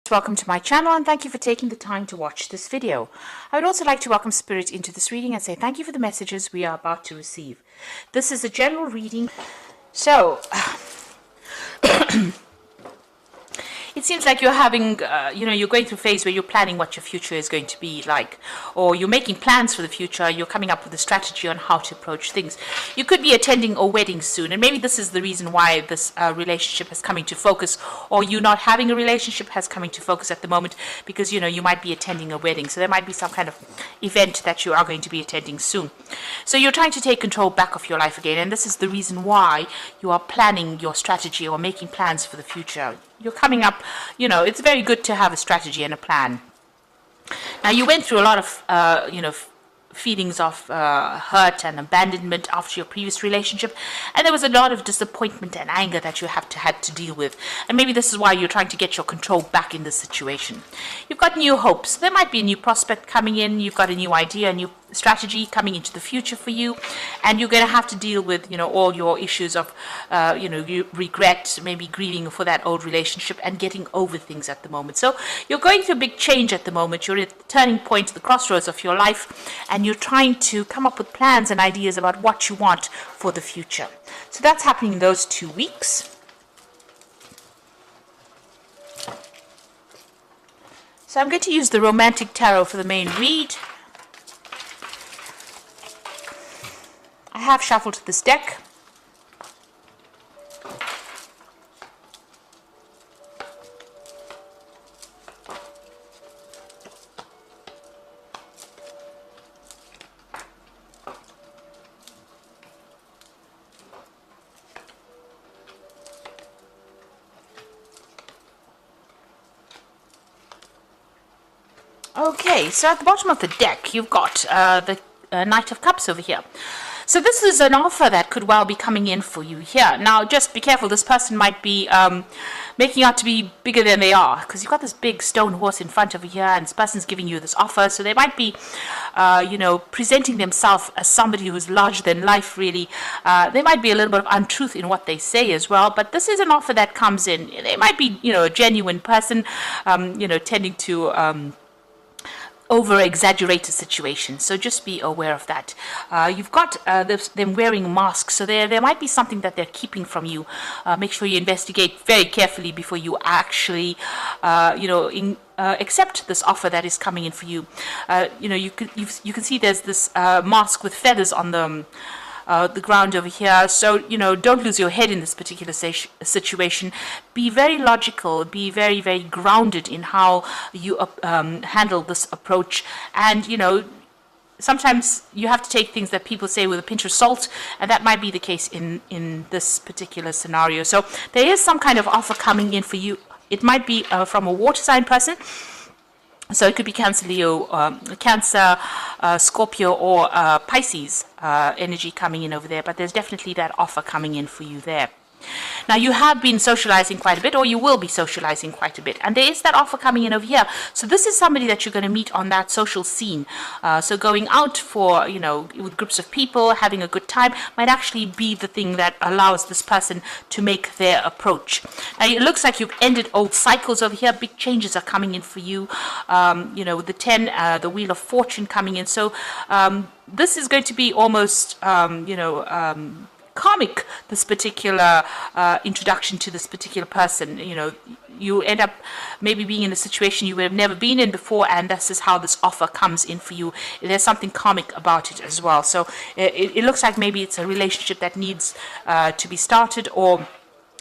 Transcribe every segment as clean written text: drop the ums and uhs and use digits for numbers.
Welcome to my channel and thank you for taking the time to watch this video. I would also like to welcome Spirit into this reading and say thank you for the messages we are about to receive. This is a general reading. So, it seems like you're having, you're going through a phase where you're planning what your future is going to be like, or you're making plans for the future, you're coming up with a strategy on how to approach things. You could be attending a wedding soon, and maybe this is the reason why this relationship has come into focus, or you not having a relationship has come into focus at the moment, because, you might be attending a wedding, so there might be some kind of event that you are going to be attending soon. So you're trying to take control back of your life again, and this is the reason why you are planning your strategy or making plans for the future. You're coming up, it's very good to have a strategy and a plan. Now, you went through a lot of, feelings of hurt and abandonment after your previous relationship, and there was a lot of disappointment and anger that you had to deal with, and maybe this is why you're trying to get your control back in this situation. You've got new hopes. There might be a new prospect coming in. You've got a new idea, a new strategy coming into the future for you, and you're going to have to deal with all your issues of you regret, maybe grieving for that old relationship and getting over things at the moment. So you're going through a big change at the moment. You're at the turning point, the crossroads of your life, and you're trying to come up with plans and ideas about what you want for the future. So that's happening in those 2 weeks. So I'm going to use the Romantic Tarot for the main read. I have shuffled this deck. Okay, so at the bottom of the deck, you've got the Knight of Cups over here. So this is an offer that could well be coming in for you here. Now, just be careful. This person might be making out to be bigger than they are, because you've got this big stone horse in front of you here, and this person's giving you this offer. So they might be, presenting themselves as somebody who's larger than life, really. They might be a little bit of untruth in what they say as well, but this is an offer that comes in. They might be, a genuine person, tending to over-exaggerated situation, so just be aware of that. You've got them wearing masks, so there might be something that they're keeping from you. Make sure you investigate very carefully before you actually, accept this offer that is coming in for you. You can see there's this mask with feathers on the ground over here. So, don't lose your head in this particular situation. Be very logical, be very, very grounded in how you handle this approach. And, sometimes you have to take things that people say with a pinch of salt, and that might be the case in this particular scenario. So there is some kind of offer coming in for you. It might be from a water sign person. So it could be Cancer, Leo, Cancer, Scorpio, or Pisces energy coming in over there. But there's definitely that offer coming in for you there. Now, you have been socializing quite a bit, or you will be socializing quite a bit. And there is that offer coming in over here. So this is somebody that you're going to meet on that social scene. So going out for, with groups of people, having a good time, might actually be the thing that allows this person to make their approach. Now, it looks like you've ended old cycles over here. Big changes are coming in for you. With the 10, the Wheel of Fortune coming in. So this is going to be almost, karmic, this particular introduction to this particular person. You end up maybe being in a situation you would have never been in before, and this is how this offer comes in for you. There's something karmic about it as well. So it looks like maybe it's a relationship that needs to be started, or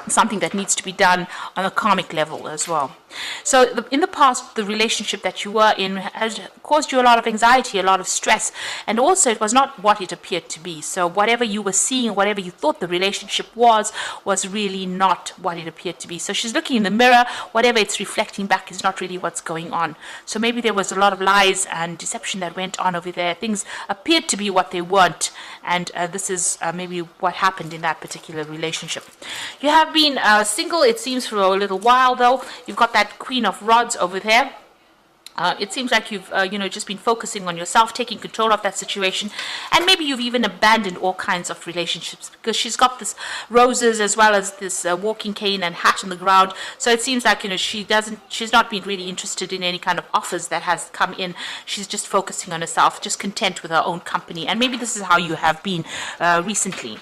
something that needs to be done on a karmic level as well. So in the past, the relationship that you were in has caused you a lot of anxiety, a lot of stress, and also it was not what it appeared to be. So whatever you were seeing, whatever you thought the relationship was really not what it appeared to be. So she's looking in the mirror, whatever it's reflecting back is not really what's going on. So maybe there was a lot of lies and deception that went on over there. Things appeared to be what they weren't, and this is maybe what happened in that particular relationship. You have been single, it seems, for a little while, though. You've got that Queen of Rods over there. It seems like you've, just been focusing on yourself, taking control of that situation, and maybe you've even abandoned all kinds of relationships because she's got this roses as well as this walking cane and hat on the ground. So it seems like she's not been really interested in any kind of offers that has come in. She's just focusing on herself, just content with her own company, and maybe this is how you have been recently.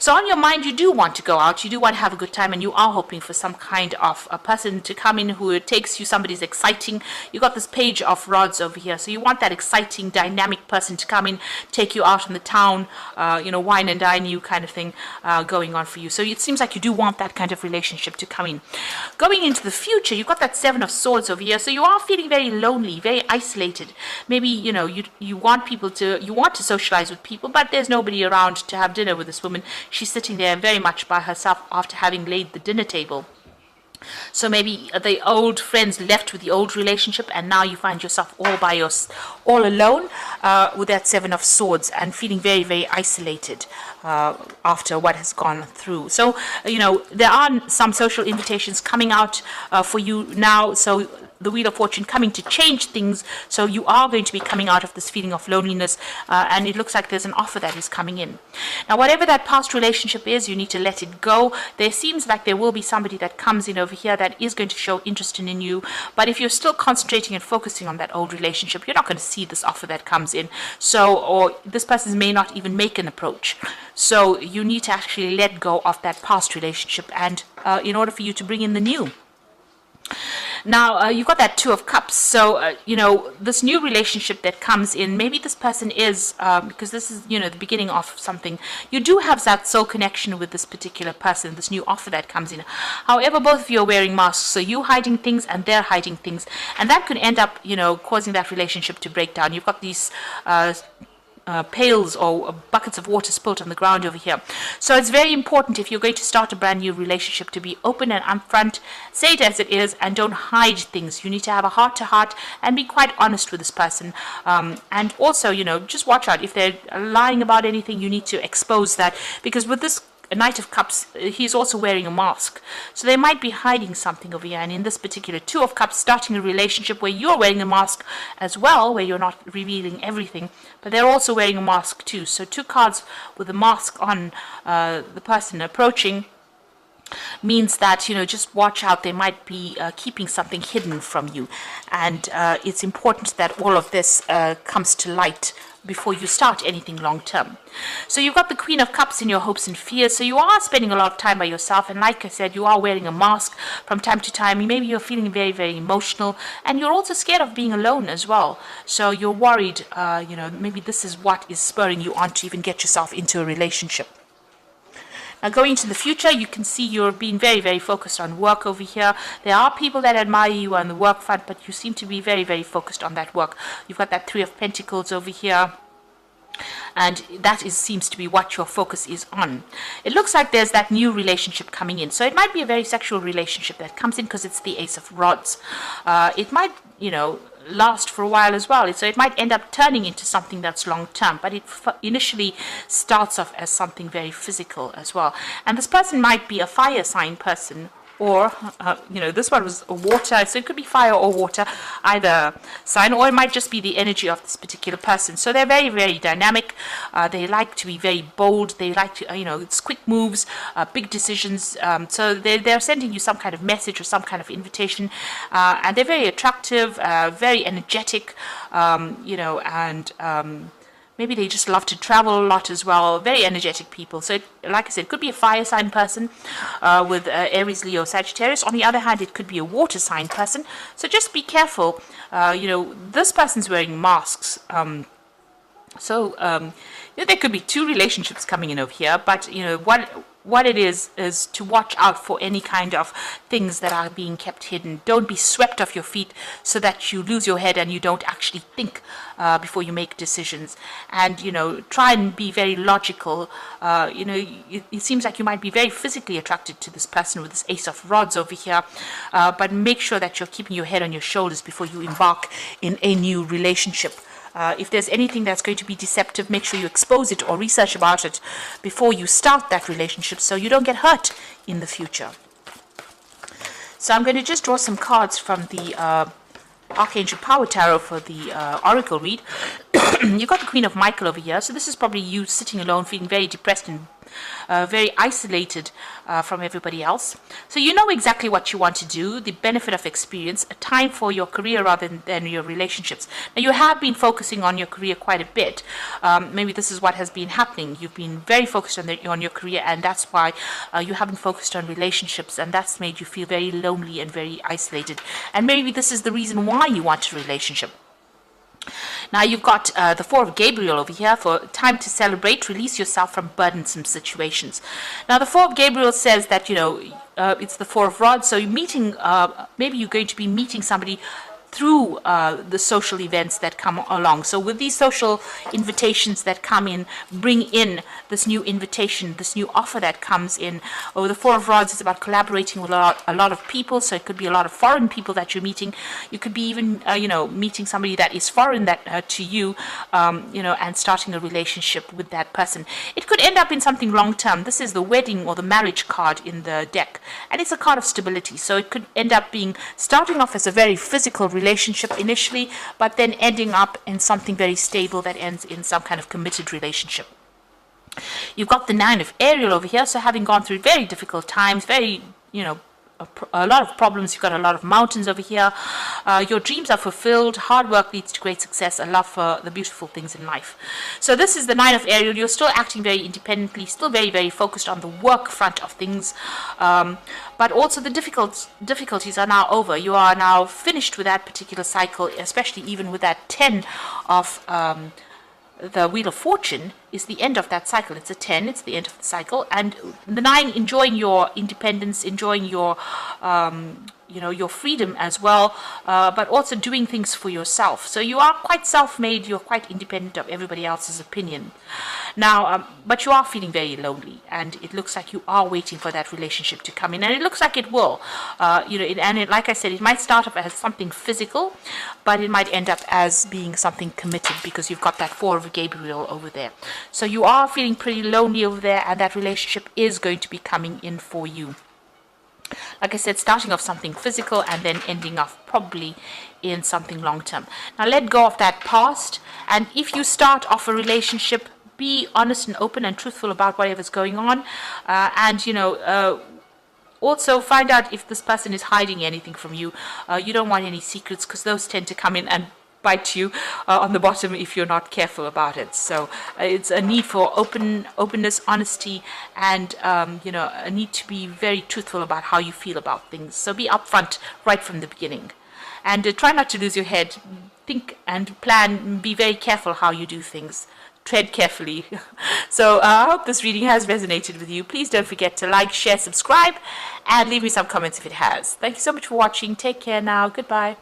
So on your mind, you do want to go out, you do want to have a good time, and you are hoping for some kind of a person to come in who takes you, somebody's exciting. You got this page of rods over here, so you want that exciting, dynamic person to come in, take you out in the town, wine and dine you kind of thing going on for you. So it seems like you do want that kind of relationship to come in. Going into the future, you've got that Seven of Swords over here, so you are feeling very lonely, very isolated. Maybe, you want to socialize with people, but there's nobody around to have dinner with this woman. She's sitting there very much by herself after having laid the dinner table. So maybe the old friends left with the old relationship, and now you find yourself all alone with that Seven of Swords and feeling very, very isolated after what has gone through. So, there are some social invitations coming out for you now. So the Wheel of Fortune coming to change things. So you are going to be coming out of this feeling of loneliness, and it looks like there's an offer that is coming in. Now, whatever that past relationship is, you need to let it go. There seems like there will be somebody that comes in over here that is going to show interest in you, but if you're still concentrating and focusing on that old relationship, you're not going to see this offer that comes in. So, or this person may not even make an approach. So you need to actually let go of that past relationship, and in order for you to bring in the new. Now, you've got that Two of Cups. So, this new relationship that comes in, maybe this person is, because this is, the beginning of something. You do have that soul connection with this particular person, this new offer that comes in. However, both of you are wearing masks. So you hiding things and they're hiding things. And that could end up, causing that relationship to break down. You've got these pails or buckets of water spilled on the ground over here. So it's very important, if you're going to start a brand new relationship, to be open and upfront, say it as it is, and don't hide things. You need to have a heart-to-heart and be quite honest with this person. And also, just watch out. If they're lying about anything, you need to expose that, because with this Knight of Cups, he's also wearing a mask. So they might be hiding something over here. And in this particular Two of Cups, starting a relationship where you're wearing a mask as well, where you're not revealing everything, but they're also wearing a mask too. So two cards with a mask on the person approaching means that, just watch out. They might be keeping something hidden from you. And it's important that all of this comes to light before you start anything long term. So you've got the Queen of Cups in your hopes and fears. So you are spending a lot of time by yourself, and like I said, you are wearing a mask from time to time. Maybe you're feeling very, very emotional, and you're also scared of being alone as well. So you're worried, maybe this is what is spurring you on to even get yourself into a relationship. Now, going into the future, you can see you're being very, very focused on work over here. There are people that admire you on the work front, but you seem to be very, very focused on that work. You've got that Three of Pentacles over here, and that seems to be what your focus is on. It looks like there's that new relationship coming in. So it might be a very sexual relationship that comes in, because it's the Ace of Rods. It might, last for a while as well. So it might end up turning into something that's long term, but it initially starts off as something very physical as well. And this person might be a fire sign person, or this one was water, so it could be fire or water, either sign, or it might just be the energy of this particular person. So they're very, very dynamic. They like to be very bold. They like to, it's quick moves, big decisions. So they're sending you some kind of message or some kind of invitation, and they're very attractive, very energetic, and maybe they just love to travel a lot as well. Very energetic people. So, like I said, it could be a fire sign person with Aries, Leo, Sagittarius. On the other hand, it could be a water sign person. So just be careful. This person's wearing masks. There could be two relationships coming in over here. But, what it is to watch out for any kind of things that are being kept hidden. Don't be swept off your feet so that you lose your head and you don't actually think before you make decisions. And, try and be very logical. It seems like you might be very physically attracted to this person with this Ace of Rods over here. But make sure that you're keeping your head on your shoulders before you embark in a new relationship. If there's anything that's going to be deceptive, make sure you expose it or research about it before you start that relationship, so you don't get hurt in the future. So I'm going to just draw some cards from the Archangel Power Tarot for the Oracle read. You got the Queen of Michael over here. So this is probably you sitting alone, feeling very depressed and very isolated from everybody else. So you know exactly what you want to do, the benefit of experience, a time for your career rather than your relationships. Now you have been focusing on your career quite a bit. Maybe this is what has been happening. You've been very focused on your career, and that's why you haven't focused on relationships, and that's made you feel very lonely and very isolated. And maybe this is the reason why you want a relationship. Now you've got the Four of Gabriel over here for time to celebrate, release yourself from burdensome situations. Now the Four of Gabriel says that, it's the Four of Rods, so you're meeting, maybe you're going to be meeting somebody through the social events that come along. So with these social invitations that come in, bring in this new invitation, this new offer that comes in. Or the Four of Rods is about collaborating with a lot of people. So it could be a lot of foreign people that you're meeting. You could be even, meeting somebody that is foreign that to you, and starting a relationship with that person. It could end up in something long term. This is the wedding or the marriage card in the deck, and it's a card of stability. So it could end up being starting off as a very physical relationship initially, but then ending up in something very stable that ends in some kind of committed relationship. You've got the Nine of Ariel over here, so having gone through very difficult times, very, a lot of problems, you've got a lot of mountains over here. Your dreams are fulfilled, hard work leads to great success, a love for the beautiful things in life. So this is the Nine of Ariel. You're still acting very independently, still very, very focused on the work front of things, but also the difficulties are now over. You are now finished with that particular cycle, especially even with that 10 of the Wheel of Fortune is the end of that cycle. It's a 10, it's the end of the cycle. And the 9, enjoying your independence, enjoying your your freedom as well, but also doing things for yourself. So you are quite self-made, you're quite independent of everybody else's opinion. Now, but you are feeling very lonely, and it looks like you are waiting for that relationship to come in, and it looks like it will. Like I said, it might start off as something physical, but it might end up as being something committed, because you've got that Four of Gabriel over there. So you are feeling pretty lonely over there, and that relationship is going to be coming in for you. Like I said, starting off something physical and then ending off probably in something long term. Now let go of that past, and if you start off a relationship, be honest and open and truthful about whatever's going on, also find out if this person is hiding anything from you. You don't want any secrets, because those tend to come in and bite you on the bottom if you're not careful about it. So it's a need for openness, honesty, and a need to be very truthful about how you feel about things. So be upfront right from the beginning, and try not to lose your head. Think and plan. Be very careful how you do things. Tread carefully. So I hope this reading has resonated with you. Please don't forget to like, share, subscribe, and leave me some comments if it has. Thank you so much for watching. Take care now. Goodbye.